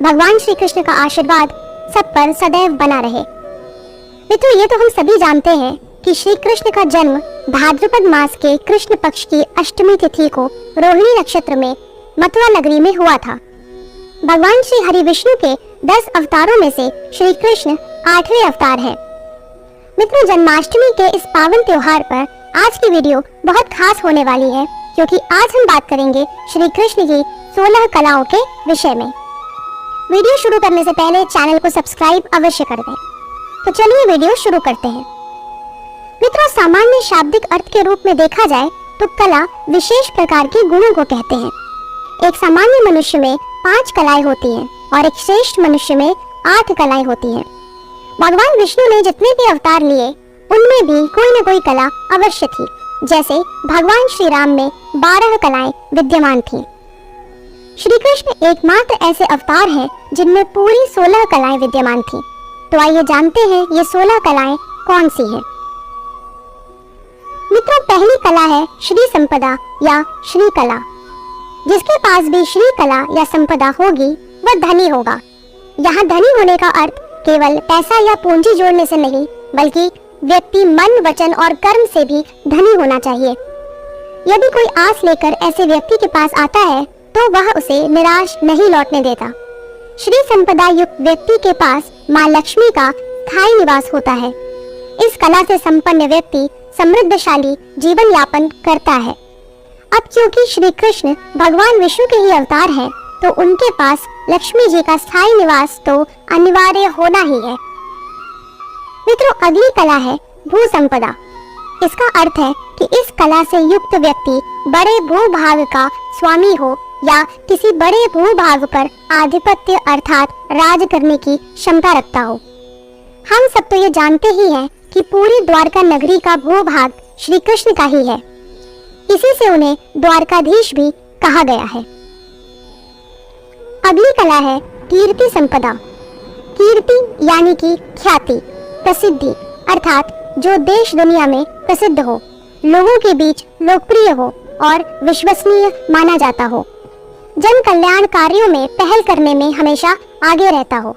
भगवान श्री कृष्ण का आशीर्वाद सब पर सदैव बना रहे। मित्रों, ये तो हम सभी जानते हैं कि श्री कृष्ण का जन्म भाद्रपद मास के कृष्ण पक्ष की अष्टमी तिथि को रोहिणी नक्षत्र में मथुरा नगरी में हुआ था। भगवान श्री हरि विष्णु के 10 अवतारों में से श्री कृष्ण 8वें अवतार है। मित्रों, जन्माष्टमी के इस पावन त्योहार पर आज की वीडियो बहुत खास होने वाली है, क्योंकि आज हम बात करेंगे श्री कृष्ण की 16 कलाओं के विषय में। वीडियो शुरू करने से पहले चैनल को सब्सक्राइब अवश्य कर दें। तो चलिए वीडियो शुरू करते हैं। मित्रों, सामान्य शाब्दिक अर्थ के रूप में देखा जाए तो कला विशेष प्रकार के गुणों को कहते हैं। एक सामान्य मनुष्य में 5 कलाएं होती हैं और एक श्रेष्ठ मनुष्य में 8 कलाएं होती हैं। भगवान विष्णु ने जितने भी अवतार लिए उनमें भी कोई न कोई कला अवश्य थी। जैसे भगवान श्री राम में 12 कलाएं विद्यमान थीं। श्री कृष्ण एकमात्र ऐसे अवतार हैं जिनमें पूरी 16 कलाएं विद्यमान थीं। तो आइए जानते हैं ये 16 कलाएं कौन सी हैं। मित्रों, पहली कला है श्री संपदा या श्री कला। जिसके पास भी श्री कला या संपदा होगी वह धनी होगा। यहाँ धनी होने का अर्थ केवल पैसा या पूंजी जोड़ने से नहीं, बल्कि व्यक्ति मन, वचन और कर्म से भी धनी होना चाहिए। यदि कोई आस लेकर ऐसे व्यक्ति के पास आता है तो वह उसे निराश नहीं लौटने देता। श्री संपदा युक्त व्यक्ति के पास मां लक्ष्मी का स्थायी निवास होता है। इस कला से संपन्न व्यक्ति समृद्धशाली जीवन यापन करता है। अब क्योंकि श्री कृष्ण भगवान विष्णु के ही अवतार हैं, तो उनके पास लक्ष्मी जी का स्थायी निवास तो अनिवार्य होना ही है। मित्रों, अगली कला है भू संपदा। इसका अर्थ है कि इस कला से युक्त व्यक्ति बड़े भूभाग का स्वामी हो या किसी बड़े भूभाग पर आधिपत्य अर्थात राज करने की क्षमता रखता हो। हम सब तो ये जानते ही हैं कि पूरी द्वारका नगरी का भूभाग श्री कृष्ण का ही है। इसी से उन्हें द्वारकाधीश भी कहा गया है। अगली कला है कीर्ति संपदा। कीर्ति यानी कि ख्याति, प्रसिद्धि, अर्थात जो देश दुनिया में प्रसिद्ध हो, लोगों के बीच लोकप्रिय हो और विश्वसनीय माना जाता हो, जन कल्याण कार्यों में पहल करने में हमेशा आगे रहता हो।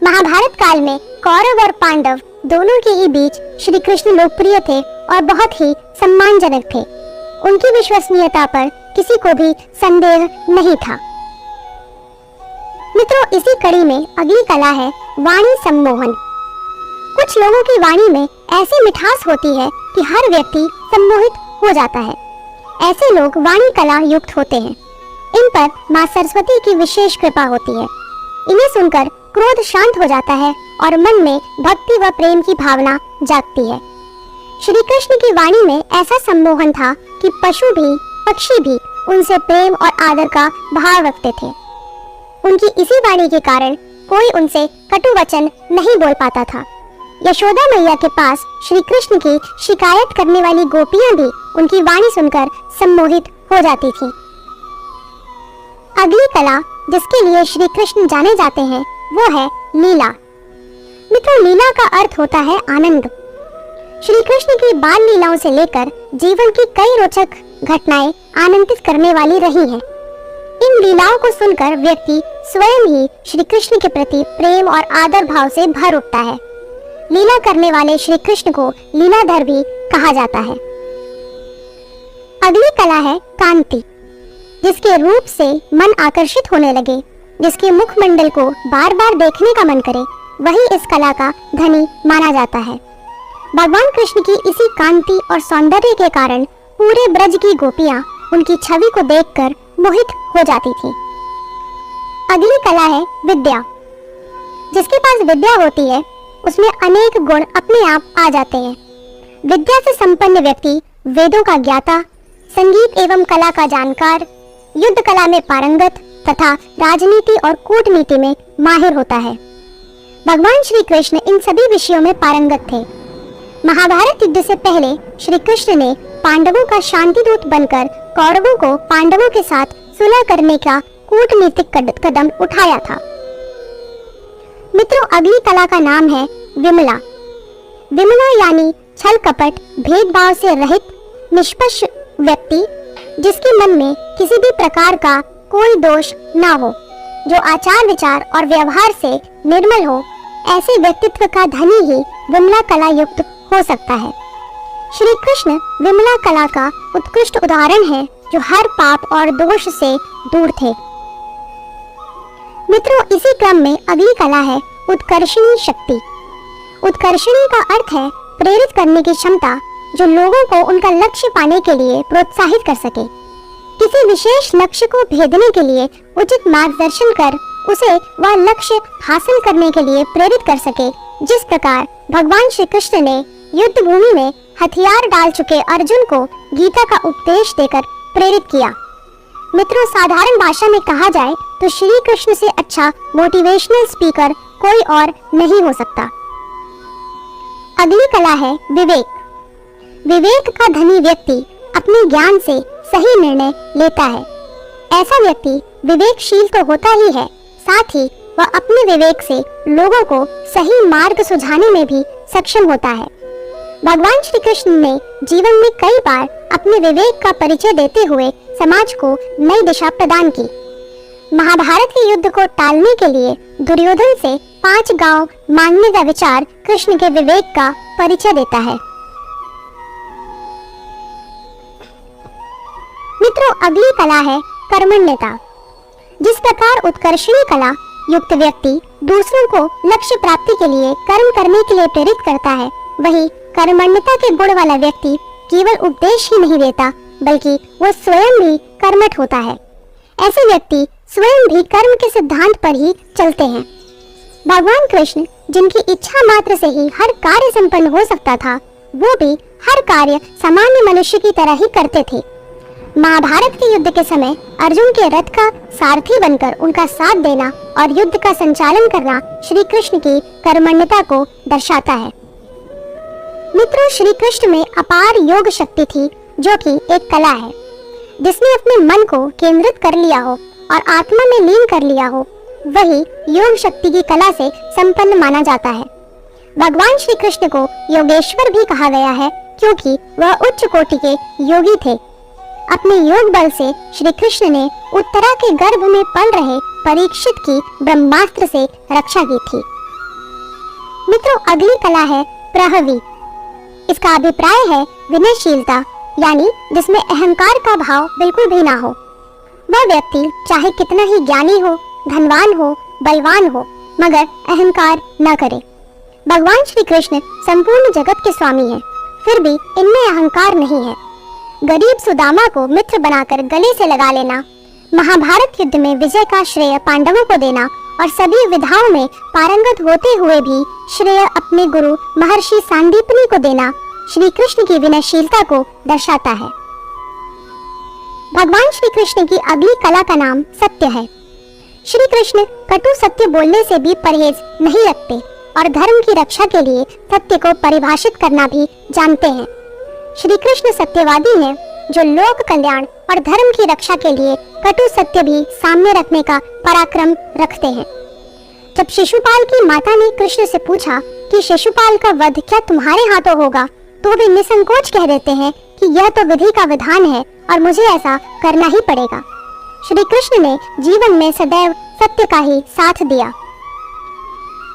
महाभारत काल में कौरव और पांडव दोनों के ही बीच श्री कृष्ण लोकप्रिय थे और बहुत ही सम्मानजनक थे। उनकी विश्वसनीयता पर किसी को भी संदेह नहीं था। मित्रों, इसी कड़ी में अगली कला है वाणी सम्मोहन। कुछ लोगों की वाणी में ऐसी मिठास होती है कि हर व्यक्ति सम्मोहित हो जाता है। ऐसे लोग वाणी कला युक्त होते हैं। इन पर मां सरस्वती की विशेष कृपा होती है। इन्हें सुनकर क्रोध शांत हो जाता है और मन में भक्ति व प्रेम की भावना जागती है। श्री कृष्ण की वाणी में ऐसा सम्मोहन था कि पशु भी, पक्षी भी उनसे प्रेम और आदर का भाव रखते थे। उनकी इसी वाणी के कारण कोई उनसे कटु वचन नहीं बोल पाता था। यशोदा मैया के पास श्री कृष्ण की शिकायत करने वाली गोपियां भी उनकी वाणी सुनकर सम्मोहित हो जाती थीं। अगली कला जिसके लिए श्री कृष्ण जाने जाते हैं वो है लीला। मित्रों, लीला का अर्थ होता है आनंद। श्री कृष्ण की बाल लीलाओं से लेकर जीवन की कई रोचक घटनाएं आनंदित करने वाली रही हैं। इन लीलाओं को सुनकर व्यक्ति स्वयं ही श्री कृष्ण के प्रति प्रेम और आदर भाव से भर उठता है। लीला करने वाले श्री कृष्ण को लीलाधर भी कहा जाता है। अगली कला है कांति। जिसके रूप से मन आकर्षित होने लगे, जिसके मुखमंडल को बार बार देखने का मन करे, वही इस कला का धनी माना जाता है। भगवान कृष्ण की इसी कांति और सौंदर्य के कारण पूरे ब्रज की गोपियां उनकी छवि को देखकर मोहित हो जाती थी। अगली कला है विद्या। जिसके पास विद्या होती है उसमें अनेक गुण अपने आप आ जाते हैं। विद्या से संपन्न व्यक्ति वेदों का ज्ञाता, संगीत एवं कला का जानकार, युद्ध कला में पारंगत तथा राजनीति और कूटनीति में माहिर होता है। भगवान श्री कृष्ण इन सभी विषयों में पारंगत थे। महाभारत युद्ध से पहले श्री कृष्ण ने पांडवों का शांति दूत बनकर कौरवों को पांडवों के साथ सुलह करने का कूटनीतिक कदम उठाया था। मित्रों, अगली कला का नाम है विमला। विमला यानी छल कपट भेदभाव से रहित निष्पक्ष व्यक्ति, जिसके मन में किसी भी प्रकार का कोई दोष ना हो, जो आचार विचार और व्यवहार से निर्मल हो, ऐसे व्यक्तित्व का धनी ही विमला कला युक्त हो सकता है। श्री कृष्ण विमला कला का उत्कृष्ट उदाहरण है, जो हर पाप और दोष से दूर थे। मित्रों, इसी क्रम में अगली कला है उत्कर्षणी शक्ति। उत्कर्षणी का अर्थ है प्रेरित करने की क्षमता, जो लोगों को उनका लक्ष्य पाने के लिए प्रोत्साहित कर सके, किसी विशेष लक्ष्य को भेदने के लिए उचित मार्गदर्शन कर उसे वह लक्ष्य हासिल करने के लिए प्रेरित कर सके। जिस प्रकार भगवान श्री कृष्ण ने युद्ध भूमि में हथियार डाल चुके अर्जुन को गीता का उपदेश देकर प्रेरित किया। मित्रों, साधारण भाषा में कहा जाए तो श्री कृष्ण से अच्छा मोटिवेशनल स्पीकर कोई और नहीं हो सकता। अगली कला है विवेक। विवेक का धनी व्यक्ति अपने ज्ञान से सही निर्णय लेता है। ऐसा व्यक्ति विवेकशील तो होता ही है, साथ ही वह अपने विवेक से लोगों को सही मार्ग सुझाने में भी सक्षम होता है। भगवान श्री कृष्ण ने जीवन में कई बार अपने विवेक का परिचय देते हुए समाज को नई दिशा प्रदान की। महाभारत के युद्ध को टालने के लिए दुर्योधन से 5 गांव मांगने का विचार कृष्ण के विवेक का परिचय देता है। मित्रों, अगली कला है कर्मण्यता। जिस प्रकार उत्कर्षणी कला युक्त व्यक्ति दूसरों को लक्ष्य प्राप्ति के लिए कर्म करने के लिए प्रेरित करता है, वही कर्मण्यता के गुण वाला व्यक्ति केवल उपदेश ही नहीं देता, बल्कि वह स्वयं भी कर्मठ होता है। ऐसे व्यक्ति स्वयं भी कर्म के सिद्धांत पर ही चलते हैं। भगवान कृष्ण, जिनकी इच्छा मात्र से ही हर कार्य संपन्न हो सकता था, वो भी हर कार्य सामान्य मनुष्य की तरह ही करते थे। महाभारत के युद्ध के समय अर्जुन के रथ का सारथी बनकर उनका साथ देना और युद्ध का संचालन करना श्री कृष्ण की कर्मण्यता को दर्शाता है। मित्रों, श्री कृष्ण में अपार योग शक्ति थी, जो कि एक कला है। जिसने अपने मन को केंद्रित कर लिया हो और आत्मा में लीन कर लिया हो, वही योग शक्ति की कला से संपन्न माना जाता है। भगवान श्री कृष्ण को योगेश्वर भी कहा गया है, क्योंकि वह उच्च कोटि के योगी थे। अपने योग बल से श्री कृष्ण ने उत्तरा के गर्भ में पल रहे परीक्षित की ब्रह्मास्त्र से रक्षा की थी। मित्रों, अगली कला है प्रहवी। इसका अभिप्राय है विनयशीलता, यानी जिसमें अहंकार का भाव बिल्कुल भी ना हो। वह व्यक्ति चाहे कितना ही ज्ञानी हो, धनवान हो, बलवान हो, मगर अहंकार न करे। भगवान श्री कृष्ण संपूर्ण जगत के स्वामी हैं, फिर भी इनमें अहंकार नहीं है। गरीब सुदामा को मित्र बनाकर गले से लगा लेना, महाभारत युद्ध में विजय का श्रेय पांडवों को देना और सभी विधाओं में पारंगत होते हुए भी श्रेय अपने गुरु महर्षि सांदीपनी को देना श्री कृष्ण की विनयशीलता को दर्शाता है। भगवान श्री कृष्ण की अगली कला का नाम सत्य है। श्री कृष्ण कटु सत्य बोलने से भी परहेज नहीं रखते और धर्म की रक्षा के लिए सत्य को परिभाषित करना भी जानते हैं। श्री कृष्ण सत्यवादी हैं, जो लोक कल्याण और धर्म की रक्षा के लिए कटु सत्य भी सामने रखने का पराक्रम रखते हैं। जब शिशुपाल की माता ने कृष्ण से पूछा कि शिशुपाल का वध क्या तुम्हारे हाथों होगा, तो वे निसंकोच कह देते हैं कि यह तो विधि का विधान है और मुझे ऐसा करना ही पड़ेगा। श्री कृष्ण ने जीवन में सदैव सत्य का ही साथ दिया।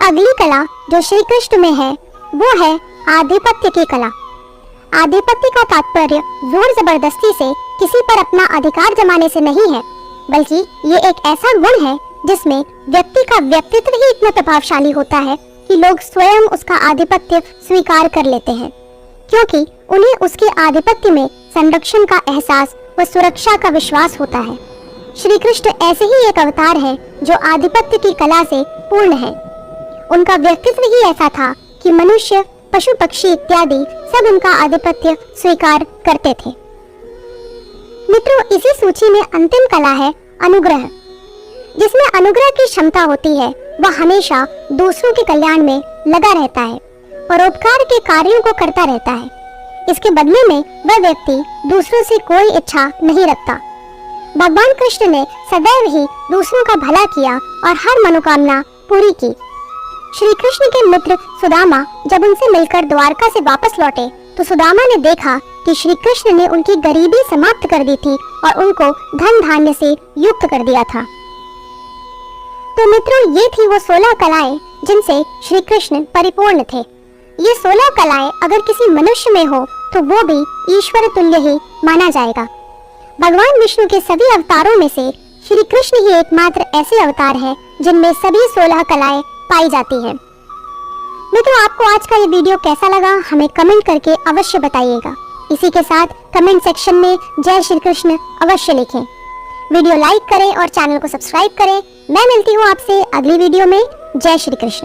अगली कला जो श्री कृष्ण में है, वो है आधिपत्य की कला। आधिपत्य का तात्पर्य जोर जबरदस्ती से किसी पर अपना अधिकार जमाने से नहीं है, बल्कि ये एक ऐसा गुण है जिसमें व्यक्ति का व्यक्तित्व ही इतना प्रभावशाली होता है कि लोग स्वयं उसका आधिपत्य स्वीकार कर लेते हैं, क्योंकि उन्हें उसके आधिपत्य में संरक्षण का एहसास व सुरक्षा का विश्वास होता है। श्री कृष्ण ऐसे ही एक अवतार है जो आधिपत्य की कला से पूर्ण है। उनका व्यक्तित्व ही ऐसा था कि मनुष्य, पशु पक्षी इत्यादि सब उनका आधिपत्य स्वीकार करते थे। मित्रों, इसी सूची में अंतिम कला है अनुग्रह। जिसमें अनुग्रह की क्षमता होती है, वह हमेशा दूसरों के कल्याण में लगा रहता है, परोपकार के कार्यों को करता रहता है। इसके बदले में वह व्यक्ति दूसरों से कोई इच्छा नहीं रखता। भगवान कृष्ण ने सदैव ही दूसरों का भला किया और हर मनोकामना पूरी की। श्री कृष्ण के मित्र सुदामा जब उनसे मिलकर द्वारका से वापस लौटे, तो सुदामा ने देखा कि श्री कृष्ण ने उनकी गरीबी समाप्त कर दी थी और उनको धन धान्य से युक्त कर दिया था। तो मित्रों, ये थी वो 16 कलाएं जिनसे श्री कृष्ण परिपूर्ण थे। ये 16 कलाएं अगर किसी मनुष्य में हो तो वो भी ईश्वर तुल्य ही माना जाएगा। भगवान विष्णु के सभी अवतारों में से श्री कृष्ण ही एकमात्र ऐसे अवतार हैं जिनमें सभी 16 कलाएं पाई जाती हैं। मित्रों, आपको आज का ये वीडियो कैसा लगा हमें कमेंट करके अवश्य बताइएगा। इसी के साथ कमेंट सेक्शन में जय श्री कृष्ण अवश्य लिखें। वीडियो लाइक करें और चैनल को सब्सक्राइब करें। मैं मिलती हूँ आपसे अगली वीडियो में। जय श्री कृष्ण।